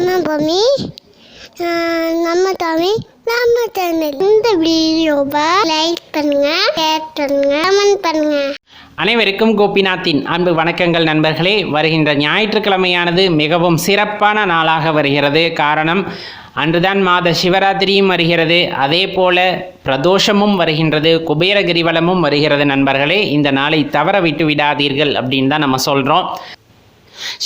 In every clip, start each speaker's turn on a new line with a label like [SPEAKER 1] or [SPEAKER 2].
[SPEAKER 1] நம்ம பூமி நம்ம தமிழ் நம்ம சேனல். இந்த வீடியோவை லைக் பண்ணுங்க, ஷேர் பண்ணுங்க, கமெண்ட் பண்ணுங்க.
[SPEAKER 2] அனைவருக்கும் கோபிநாத்தின் அன்பு வணக்கங்கள் நண்பர்களே. வருகின்ற ஞாயிற்றுக்கிழமையானது மிகவும் சிறப்பான நாளாக வருகிறது. காரணம், அன்றுதான் மாத சிவராத்திரியும் வருகிறது, அதே போல பிரதோஷமும் வருகின்றது, குபேர கிரிவலமும் வருகிறது. நண்பர்களே, இந்த நாளை தவற விட்டு விடாதீர்கள் அப்படின்னு தான் நம்ம சொல்கிறோம்.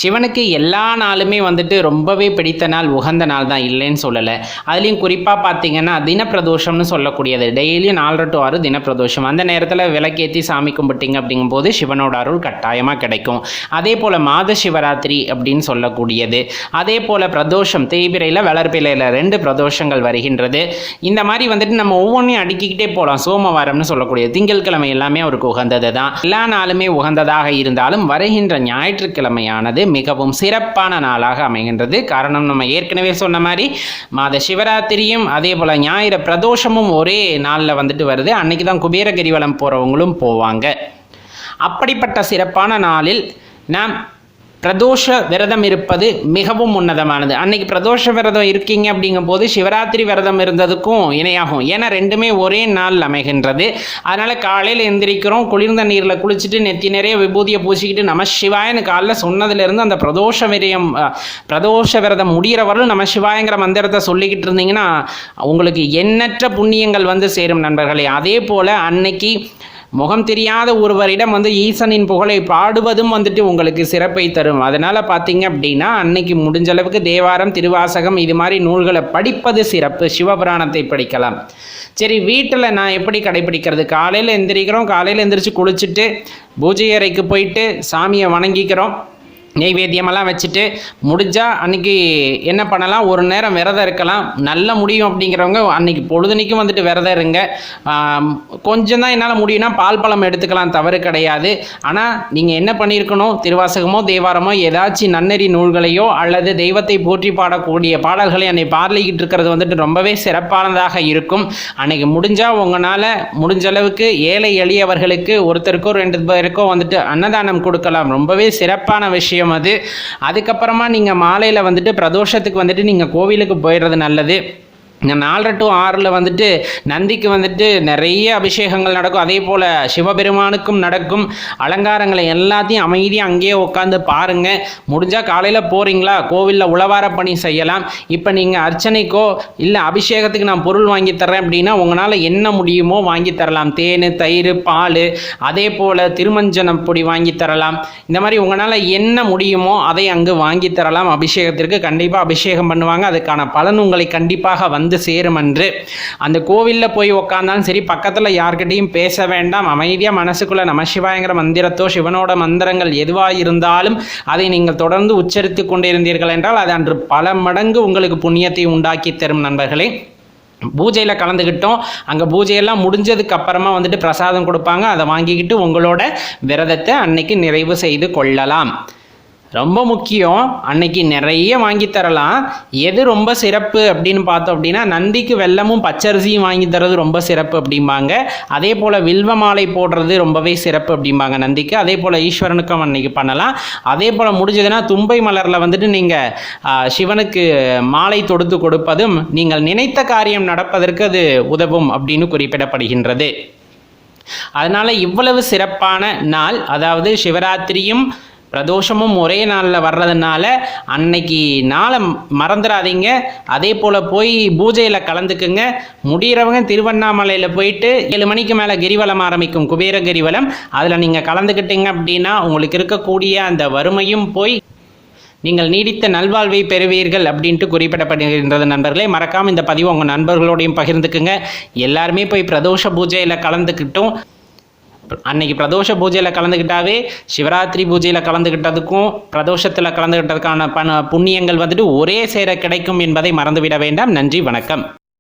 [SPEAKER 2] சிவனுக்கு எல்லா நாளுமே ரொம்பவே பிடித்த நாள், உகந்த நாள் தான், இல்லைன்னு சொல்லலை. அதுலேயும் குறிப்பாக பார்த்தீங்கன்னா தினப்பிரதோஷம்னு சொல்லக்கூடியது, டெய்லியும் 4 to 6 தினப்பிரதோஷம். அந்த நேரத்தில் விளக்கேற்றி சாமி கும்பிட்டிங்க அப்படிங்கும்போது சிவனோட அருள் கட்டாயமாக கிடைக்கும். அதே போல் மாத சிவராத்திரி அப்படின்னு சொல்லக்கூடியது, அதே போல் பிரதோஷம் தேய்பிரையில் வளர்பிரையில் 2 பிரதோஷங்கள் வருகின்றது. இந்த மாதிரி நம்ம ஒவ்வொன்றையும் அடுக்கிக்கிட்டே போகலாம். சோமவாரம்னு சொல்லக்கூடியது, திங்கட்கிழமை எல்லாமே அவருக்கு உகந்தது தான். எல்லா நாளுமே உகந்ததாக இருந்தாலும் வருகின்ற ஞாயிற்றுக்கிழமையான மிகவும் சிறப்பான நாளாக அமைகின்றது. காரணம், நம்ம ஏற்கனவே சொன்ன மாதிரி மாத சிவராத்திரியும் அதே போல ஞாயிறு பிரதோஷமும் ஒரே நாளில் வருது. அன்னைக்கு தான் குபேர கிரிவலம் போறவங்களும் போவாங்க. அப்படிப்பட்ட சிறப்பான நாளில் நாம் பிரதோஷ விரதம் இருப்பது மிகவும் உன்னதமானது. அன்னைக்கு பிரதோஷ விரதம் இருக்கீங்க அப்படிங்கும் போது சிவராத்திரி விரதம் இருந்ததுக்கும் இணையாகும். ஏன்னா ரெண்டுமே ஒரே நாள் அமைகின்றது. அதனால் காலையில் எந்திரிக்கிறோம், குளிர்ந்த நீரில் குளிச்சுட்டு நெத்தி நிறைய விபூதியை பூசிக்கிட்டு நம சிவாயன்னு காலையில் சொன்னதுலேருந்து அந்த பிரதோஷ விரதம் முடிகிறவர்கள் நம சிவாயங்கிற மந்திரத்தை சொல்லிக்கிட்டு இருந்தீங்கன்னா உங்களுக்கு எண்ணற்ற புண்ணியங்கள் சேரும் நண்பர்களே. அதே போல் அன்னைக்கு முகம் தெரியாத ஒருவரிடம் ஈசனின் புகழை பாடுவதும் உங்களுக்கு சிறப்பை தரும். அதனால் பார்த்தீங்க அப்படின்னா அன்னைக்கு முடிஞ்ச அளவுக்கு தேவாரம், திருவாசகம் இது மாதிரி நூல்களை படிப்பது சிறப்பு. சிவபுராணத்தை படிக்கலாம். சரி, வீட்டில் நான் எப்படி கடைபிடிக்கிறது? காலையில் எந்திரிக்கிறோம், காலையில் எந்திரிச்சு குளிச்சுட்டு பூஜை அறைக்கு போயிட்டு சாமியை வணங்கிக்கிறோம், நெய்வேத்தியமெல்லாம் வச்சுட்டு முடிஞ்சால் அன்றைக்கி என்ன பண்ணலாம், ஒரு நேரம் விரதம் இருக்கலாம். நல்ல முடியும் அப்படிங்கிறவங்க அன்றைக்கி பொழுதுனைக்கும் விரதம் இருங்க. கொஞ்சம் தான் என்னால் முடியும்னா பால் பழம் எடுத்துக்கலாம், தவறு கிடையாது. ஆனால் நீங்கள் என்ன பண்ணியிருக்கணும், திருவாசகமோ தேவாரமோ ஏதாச்சும் நன்னெறி நூல்களையோ அல்லது தெய்வத்தை போற்றி பாடக்கூடிய பாடல்களை அன்றைக்கி பாடலிக்கிட்டு இருக்கிறது ரொம்பவே சிறப்பானதாக இருக்கும். அன்றைக்கி முடிஞ்சால் உங்களால் முடிஞ்ச அளவுக்கு ஏழை எளியவர்களுக்கு ஒருத்தருக்கோ 2 பேருக்கோ அன்னதானம் கொடுக்கலாம். ரொம்பவே சிறப்பான விஷயம் அது. அதுக்கப்புறமா நீங்கள் மாலையில் பிரதோஷத்துக்கு நீங்கள் கோவிலுக்கு போயிடுறது நல்லது. 4 to 6 நந்திக்கு நிறைய அபிஷேகங்கள் நடக்கும். அதே போல் சிவபெருமானுக்கும் நடக்கும். அலங்காரங்களை எல்லாத்தையும் அமைதியாக அங்கேயே உட்காந்து பாருங்கள். முடிஞ்சால் காலையில் போகிறீங்களா, கோவிலில் உழவார பணி செய்யலாம். இப்போ நீங்கள் அர்ச்சனைக்கோ இல்லை அபிஷேகத்துக்கு நான் பொருள் வாங்கி தரேன் அப்படின்னா உங்களால் என்ன முடியுமோ வாங்கி தரலாம். தேன், தயிர், பால், அதே போல் திருமஞ்சனம் பொடி வாங்கி தரலாம். இந்த மாதிரி உங்களால் என்ன முடியுமோ அதை அங்கு வாங்கி தரலாம். அபிஷேகத்திற்கு கண்டிப்பாக அபிஷேகம் பண்ணுவாங்க. அதுக்கான பலன் உங்களை கண்டிப்பாக சேரும். என்று அந்த கோவிலில் போய் உட்கார்ந்தாலும் சரி, பக்கத்தில் யார்கிட்டையும் பேச வேண்டாம். அமைதியாக மனசுக்குள்ள நம சிவாயங்கிற மந்திரத்தோ சிவனோட மந்திரங்கள் எதுவாக இருந்தாலும் அதை நீங்கள் தொடர்ந்து உச்சரித்து கொண்டிருந்தீர்கள் என்றால் அது அன்று பல மடங்கு உங்களுக்கு புண்ணியத்தை உண்டாக்கி தரும். நண்பர்களே, பூஜையில் கலந்துக்கிட்டோம். அங்கே பூஜையெல்லாம் முடிஞ்சதுக்கு அப்புறமா பிரசாதம் கொடுப்பாங்க. அதை வாங்கிக்கிட்டு உங்களோட விரதத்தை அன்னைக்கு நிறைவு செய்து கொள்ளலாம். ரொம்ப முக்கியம், அன்னைக்கு நிறைய வாங்கி தரலாம். எது ரொம்ப சிறப்பு அப்படின்னு பார்த்தோம் அப்படின்னா நந்திக்கு வெல்லமும் பச்சரிசியும் வாங்கி தரது ரொம்ப சிறப்பு அப்படிம்பாங்க. அதே போல் வில்வ மாலை போடுறது ரொம்பவே சிறப்பு அப்படிம்பாங்க நந்திக்கு. அதே போல் ஈஸ்வரனுக்கும் அன்னைக்கு பண்ணலாம். அதே போல் முடிஞ்சதுன்னா தும்பை மலரில் நீங்கள் சிவனுக்கு மாலை தொடுத்து கொடுப்பதும் நீங்கள் நினைத்த காரியம் நடப்பதற்கு அது உதவும் அப்படின்னு குறிப்பிடப்படுகின்றது. அதனால் இவ்வளவு சிறப்பான நாள், அதாவது சிவராத்திரியும் பிரதோஷமும் ஒரே நாளில் வர்றதுனால அன்னைக்கு நாளை மறந்துடாதீங்க. அதே போல் போய் பூஜையில் கலந்துக்குங்க. முடிகிறவங்க திருவண்ணாமலையில் போயிட்டு 7 மணிக்கு மேலே கிரிவலம் ஆரம்பிக்கும், குபேர கிரிவலம். அதில் நீங்கள் கலந்துக்கிட்டீங்க அப்படின்னா உங்களுக்கு இருக்கக்கூடிய அந்த வறுமையும் போய் நீங்கள் நீடித்த நல்வாழ்வை பெறுவீர்கள் அப்படின்ட்டு குறிப்பிடப்படுகின்றது. நண்பர்களே, மறக்காமல் இந்த பதிவு உங்கள் நண்பர்களோடையும் பகிர்ந்துக்குங்க. எல்லாருமே போய் பிரதோஷ பூஜையில் கலந்துக்கிட்டும் அன்னைக்கு பிரதோஷ பூஜையில் கலந்துக்கிட்டாவே சிவராத்திரி பூஜையில் கலந்துக்கிட்டதுக்கும் பிரதோஷத்தில் கலந்துக்கிட்டதுக்கான புண்ணியங்கள் ஒரே சேர கிடைக்கும் என்பதை மறந்துவிட வேண்டாம். நன்றி, வணக்கம்.